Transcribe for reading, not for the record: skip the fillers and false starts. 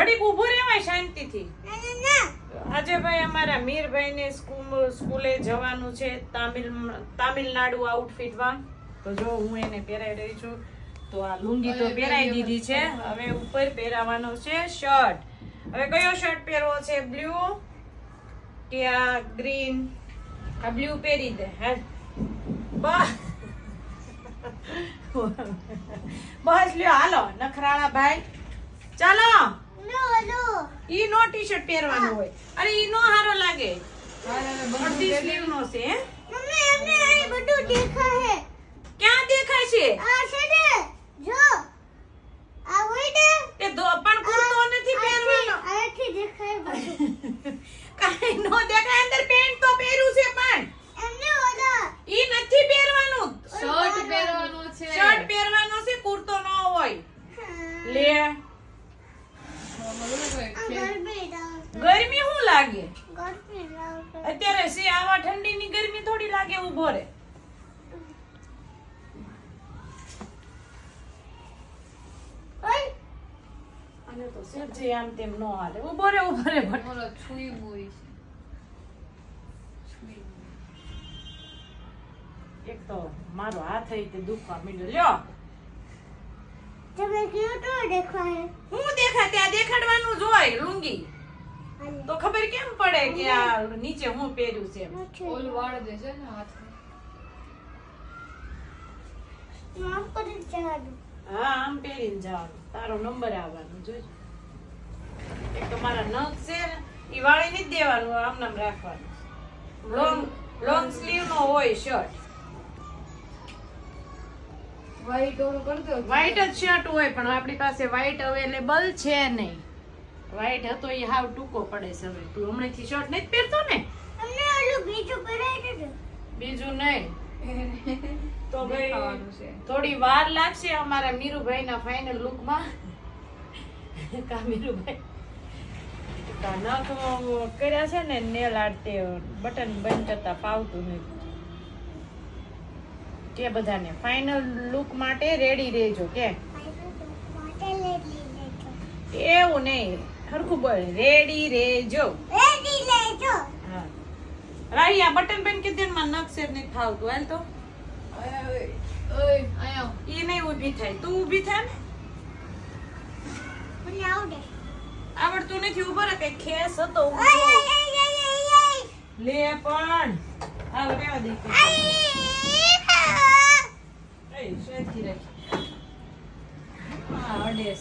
ઘડીક ઊભું રહેવાય શાંતિથી. આજે ભાઈ અમારા મીરભાઈ ને સ્કૂલે જવાનું છે તામિલનાડુ આઉટફિટમાં. તો જો હું એને પહેરાઈ રહી છું. તો આ લુંગી તો પહેરાઈ દીધી છે. હવે ઉપર પહેરાવાનો છે શર્ટ. હવે કયો શર્ટ પહેરવો છે? બ્લુ કે આ ગ્રીન? આ બ્લુ પહેરી દે. હે બસ બસ લ્યો હાલો નખરાળા ભાઈ ચાલો. ઈ નો ટી-શર્ટ પહેરવાનું હોય. અરે ઈ નો હારો લાગે. અડધી સ્લીવ નો છે. હે મમ્મી અમને આ બધું દેખાય છે. ક્યાં દેખાય છે? આ છે ને જો આ હોય ને તે પણ કુર્તો નથી પહેરવાનો. આથી દેખાય બધું. કાઈ નો દેખાય. અંદર પેન્ટ તો પહેર્યું છે પણ એમને ઓલા ઈ નથી પહેરવાનું. શર્ટ પહેરવાનો છે. શર્ટ પહેરવાનો છે કુર્તો નો હોય. લે ગરમી શું લાગે? અત્યારે છે આવા ઠંડીની ગરમી થોડી લાગે. ઊભો રે. અને તો સેજે આમ તેમ નો હાલે. ઊભો રે ઊભો રે. ઓલો છુઈ બોય છે. એક તો મારો હાથ અહીં તે દુખવા માંડ્યો. લ્યો તમે કયો તો દેખાય હું દેખાય ત્યાં દેખાડવાનું જોય લુંગી તો ખબર કેમ પડે કે આ નીચે હું પહેર્યું છે. ઓલ વાળ દે છે ને હાથ. માફ કરી જવાનું. હા આમ પહેરીને જવાનું. તારો નંબર આવવાનો જોજો. એક તો મારા નખ છે ને ઈ વાળી નથી દેવાનું. આમ નામ રાખવાનું. લોંગ સ્લીવ નો હોય શર્ટ. વ્હાઈટ ઓલો કરી દો. વ્હાઈટ જ શર્ટ હોય પણ આપણી પાસે વ્હાઈટ અવેલેબલ છે નહીં. વ્હાઈટ હતો એ હાવ ટૂંકો પડે છે. હવે તું હમણાંથી શર્ટ નથી પહેરતો ને? અમને ઓલું બીજું પહેરાય છે. બીજું નહીં તો ભાઈ દેખાવાનું છે. થોડી વાર લાગશે અમારા મીરુભાઈ ના ફાઇનલ લુક માં. કા મીરુભાઈ કા નખ કર્યા છે ને નેલ આર્ટ તે બટન બંધ કરતા ફાવતું નથી. કે બધાને ફાઇનલ લુક માટે રેડી રહેજો. કે એવું નહીં હરખું બોલ. રેડી રહેજો. રેડી લેજો. હા રાહી આ બટન બંધ કરી દે ને મારા નખ શેર નથી ફાવતું. હાલ તો ઓય આયો. ઈ નહીં ઊભી થાય. તું ઊભી થા ને. મને આવડે. આવડતું નથી. ઉભો રહે. કઈ ખેસ હતો ઊભો. ઓય ઓય ઓય ઓય ઓય. લે પણ હાલ રેવા દે. આઈ. એ શેથી રાખી. હા અડે